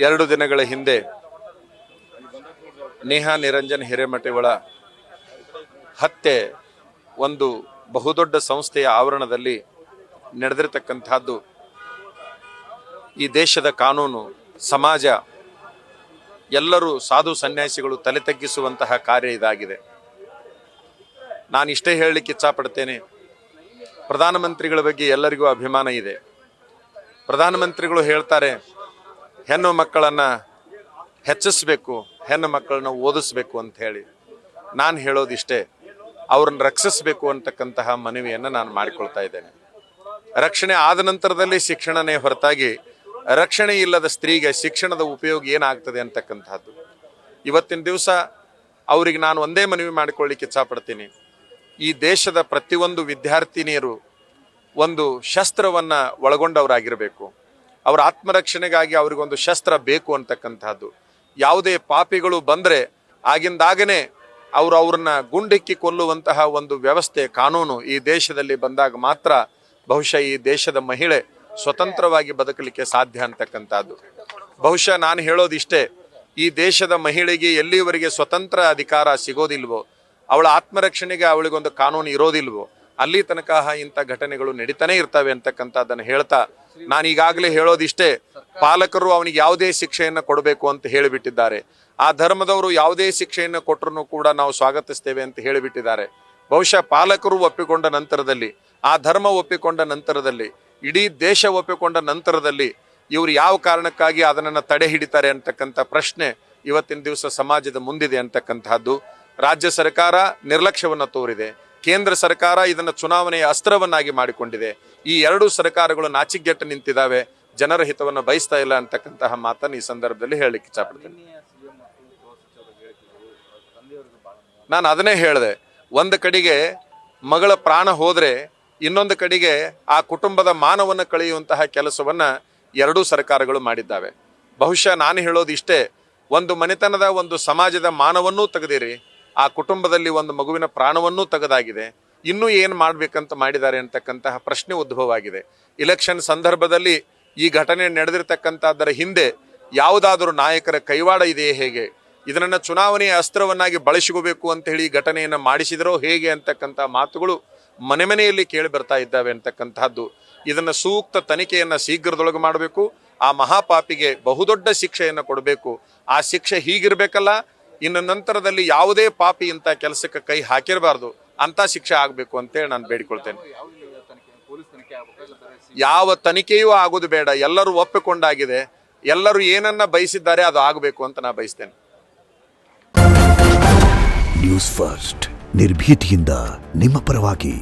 2 ದಿನಗಳ ಹಿಂದೆ ನೇಹಾ ನಿರಂಜನ್ ಹಿರೇಮಠಗಳ ಹತ್ಯೆ ಒಂದು ಬಹುದೊಡ್ಡ ಸಂಸ್ಥೆಯ ಆವರಣದಲ್ಲಿ ನಡೆದಿರತಕ್ಕಂತಹದ್ದು ಈ ದೇಶದ ಕಾನೂನು ಸಮಾಜ ಎಲ್ಲರೂ ಸಾಧು ಸನ್ಯಾಸಿಗಳು ತಲೆ ತಗ್ಗಿಸುವಂತಹ ಕಾರ್ಯ ಇದಾಗಿದೆ. ನಾನು ಇಷ್ಟೇ ಹೇಳಲಿಕ್ಕೆ ಇಚ್ಛಪಡ್ತೇನೆ, ಪ್ರಧಾನಮಂತ್ರಿಗಳ ಬಗ್ಗೆ ಎಲ್ಲರಿಗೂ ಅಭಿಮಾನ ಇದೆ. ಪ್ರಧಾನಮಂತ್ರಿಗಳು ಹೇಳ್ತಾರೆ ಹೆಣ್ಣು ಮಕ್ಕಳನ್ನು ಹೆಚ್ಚಿಸಬೇಕು, ಹೆಣ್ಣು ಮಕ್ಕಳನ್ನು ಓದಿಸ್ಬೇಕು ಅಂತ ಹೇಳಿ. ನಾನು ಹೇಳೋದಿಷ್ಟೇ, ಅವ್ರನ್ನ ರಕ್ಷಿಸಬೇಕು ಅಂತಕ್ಕಂತಹ ಮನವಿಯನ್ನು ನಾನು ಮಾಡಿಕೊಳ್ತಾ ಇದ್ದೇನೆ. ರಕ್ಷಣೆ ಆದ ನಂತರದಲ್ಲಿ ಶಿಕ್ಷಣನೇ ಹೊರತಾಗಿ ರಕ್ಷಣೆ ಇಲ್ಲದ ಸ್ತ್ರೀಗೆ ಶಿಕ್ಷಣದ ಉಪಯೋಗ ಏನಾಗ್ತದೆ ಅಂತಕ್ಕಂಥದ್ದು. ಇವತ್ತಿನ ದಿವಸ ಅವರಿಗೆ ನಾನು ಒಂದೇ ಮನವಿ ಮಾಡಿಕೊಳ್ಳಿಕ್ಕೆ ಇಚ್ಛಪಡ್ತೀನಿ, ಈ ದೇಶದ ಪ್ರತಿಯೊಂದು ವಿದ್ಯಾರ್ಥಿನಿಯರು ಒಂದು ಶಸ್ತ್ರವನ್ನು ಒಳಗೊಂಡವರಾಗಿರಬೇಕು. ಅವರ ಆತ್ಮರಕ್ಷಣೆಗಾಗಿ ಅವರಿಗೊಂದು ಶಸ್ತ್ರ ಬೇಕು ಅಂತಕ್ಕಂಥದ್ದು. ಯಾವುದೇ ಪಾಪಿಗಳು ಬಂದರೆ ಆಗಿಂದಾಗನೇ ಅವ್ರನ್ನ ಗುಂಡಿಕ್ಕಿ ಕೊಲ್ಲುವಂತಹ ಒಂದು ವ್ಯವಸ್ಥೆ ಕಾನೂನು ಈ ದೇಶದಲ್ಲಿ ಬಂದಾಗ ಮಾತ್ರ ಬಹುಶಃ ಈ ದೇಶದ ಮಹಿಳೆ ಸ್ವತಂತ್ರವಾಗಿ ಬದುಕಲಿಕ್ಕೆ ಸಾಧ್ಯ ಅಂತಕ್ಕಂಥದ್ದು. ಬಹುಶಃ ನಾನು ಹೇಳೋದಿಷ್ಟೇ, ಈ ದೇಶದ ಮಹಿಳೆಗೆ ಎಲ್ಲಿವರೆಗೆ ಸ್ವತಂತ್ರ ಅಧಿಕಾರ ಸಿಗೋದಿಲ್ವೋ, ಅವಳ ಆತ್ಮರಕ್ಷಣೆಗೆ ಅವಳಿಗೊಂದು ಕಾನೂನು ಇರೋದಿಲ್ವೋ, ಅಲ್ಲಿ ತನಕ ಇಂಥ ಘಟನೆಗಳು ನಡೀತಾನೆ ಇರ್ತವೆ ಅಂತಕ್ಕಂಥದ್ದನ್ನು ಹೇಳ್ತಾ, ನಾನು ಈಗಾಗಲೇ ಹೇಳೋದಿಷ್ಟೇ, ಪಾಲಕರು ಅವನಿಗೆ ಯಾವುದೇ ಶಿಕ್ಷೆಯನ್ನು ಕೊಡಬೇಕು ಅಂತ ಹೇಳಿಬಿಟ್ಟಿದ್ದಾರೆ. ಆ ಧರ್ಮದವರು ಯಾವುದೇ ಶಿಕ್ಷೆಯನ್ನು ಕೊಟ್ಟರು ಕೂಡ ನಾವು ಸ್ವಾಗತಿಸ್ತೇವೆ ಅಂತ ಹೇಳಿಬಿಟ್ಟಿದ್ದಾರೆ. ಬಹುಶಃ ಪಾಲಕರು ಒಪ್ಪಿಕೊಂಡ ನಂತರದಲ್ಲಿ, ಆ ಧರ್ಮ ಒಪ್ಪಿಕೊಂಡ ನಂತರದಲ್ಲಿ, ಇಡೀ ದೇಶ ಒಪ್ಪಿಕೊಂಡ ನಂತರದಲ್ಲಿ ಇವರು ಯಾವ ಕಾರಣಕ್ಕಾಗಿ ಅದನ್ನು ತಡೆ ಹಿಡಿತಾರೆ ಅಂತಕ್ಕಂಥ ಪ್ರಶ್ನೆ ಇವತ್ತಿನ ದಿವಸ ಸಮಾಜದ ಮುಂದಿದೆ ಅಂತಕ್ಕಂಥದ್ದು. ರಾಜ್ಯ ಸರ್ಕಾರ ನಿರ್ಲಕ್ಷ್ಯವನ್ನು ತೋರಿದೆ, ಕೇಂದ್ರ ಸರ್ಕಾರ ಇದನ್ನು ಚುನಾವಣೆಯ ಅಸ್ತ್ರವನ್ನಾಗಿ ಮಾಡಿಕೊಂಡಿದೆ. ಈ 2 ಸರ್ಕಾರಗಳು ನಾಚಿಗೆಟ್ಟು ನಿಂತಿದ್ದಾವೆ, ಜನರ ಹಿತವನ್ನು ಬಯಸ್ತಾ ಇಲ್ಲ ಅಂತಕ್ಕಂತಹ ಮಾತನ್ನು ಈ ಸಂದರ್ಭದಲ್ಲಿ ಹೇಳಲಿಕ್ಕೆ ಇಚ್ಛಪಡ್ತೇನೆ. ನಾನು ಅದನ್ನೇ ಹೇಳಿದೆ, ಒಂದು ಕಡೆಗೆ ಮಗಳ ಪ್ರಾಣ ಹೋದ್ರೆ ಇನ್ನೊಂದು ಕಡೆಗೆ ಆ ಕುಟುಂಬದ ಮಾನವನ್ನು ಕಳೆಯುವಂತಹ ಕೆಲಸವನ್ನ 2 ಸರ್ಕಾರಗಳು ಮಾಡಿದ್ದಾವೆ. ಬಹುಶಃ ನಾನು ಹೇಳೋದು ಇಷ್ಟೇ, ಒಂದು ಮನೆತನದ ಒಂದು ಸಮಾಜದ ಮಾನವನ್ನೂ ತೆಗೆದಿರಿ, ಆ ಕುಟುಂಬದಲ್ಲಿ ಒಂದು ಮಗುವಿನ ಪ್ರಾಣವನ್ನೂ ತೆಗೆದಾಗಿದೆ. ಇನ್ನೂ ಏನು ಮಾಡ್ಬೇಕಂತ ಮಾಡಿದ್ದಾರೆ ಅಂತಕ್ಕಂತಹ ಪ್ರಶ್ನೆ ಉದ್ಭವ ಆಗಿದೆ. ಇಲೆಕ್ಷನ್ ಸಂದರ್ಭದಲ್ಲಿ ಈ ಘಟನೆ ನಡೆದಿರ್ತಕ್ಕಂಥದ್ದರ ಹಿಂದೆ ಯಾವುದಾದರೂ ನಾಯಕರ ಕೈವಾಡ ಇದೆಯೇ, ಹೇಗೆ ಇದನ್ನ ಚುನಾವಣೆಯ ಅಸ್ತ್ರವನ್ನಾಗಿ ಬಳಸಿಕೋಬೇಕು ಅಂತ ಹೇಳಿ ಘಟನೆಯನ್ನು ಮಾಡಿಸಿದರೋ ಹೇಗೆ ಅಂತಕ್ಕಂಥ ಮಾತುಗಳು ಮನೆ ಮನೆಯಲ್ಲಿ ಕೇಳಿ ಬರ್ತಾ ಇದ್ದಾವೆ ಅಂತಕ್ಕಂಥದ್ದು. ಇದನ್ನು ಸೂಕ್ತ ತನಿಖೆಯನ್ನು ಶೀಘ್ರದೊಳಗೆ ಮಾಡಬೇಕು. ಆ ಮಹಾಪಾಪಿಗೆ ಬಹುದೊಡ್ಡ ಶಿಕ್ಷೆಯನ್ನು ಕೊಡಬೇಕು. ಆ ಶಿಕ್ಷೆ ಹೀಗಿರ್ಬೇಕಲ್ಲ, ಇನ್ನು ನಂತರದಲ್ಲಿ ಯಾವುದೇ ಪಾಪಿ ಇಂಥ ಕೆಲಸಕ್ಕೆ ಕೈ ಹಾಕಿರಬಾರ್ದು, ಅಂತ ಶಿಕ್ಷೆ ಆಗಬೇಕು ಅಂತೇಳಿ ನಾನು ಬೇಡಿಕೊಳ್ತೇನೆ. ಯಾವ ತನಿಖೆಯೂ ಆಗೋದು ಬೇಡ, ಎಲ್ಲರೂ ಒಪ್ಪಿಕೊಂಡಾಗಿದೆ, ಎಲ್ಲರೂ ಏನನ್ನ ಬಯಸಿದ್ದಾರೆ ಅದು ಆಗಬೇಕು ಅಂತ ನಾನು ಬಯಸ್ತೇನೆ. ನ್ಯೂಸ್ ಫಸ್ಟ್, ನಿರ್ಭೀತಿಯಿಂದ ನಿಮ್ಮ ಪರವಾಗಿ.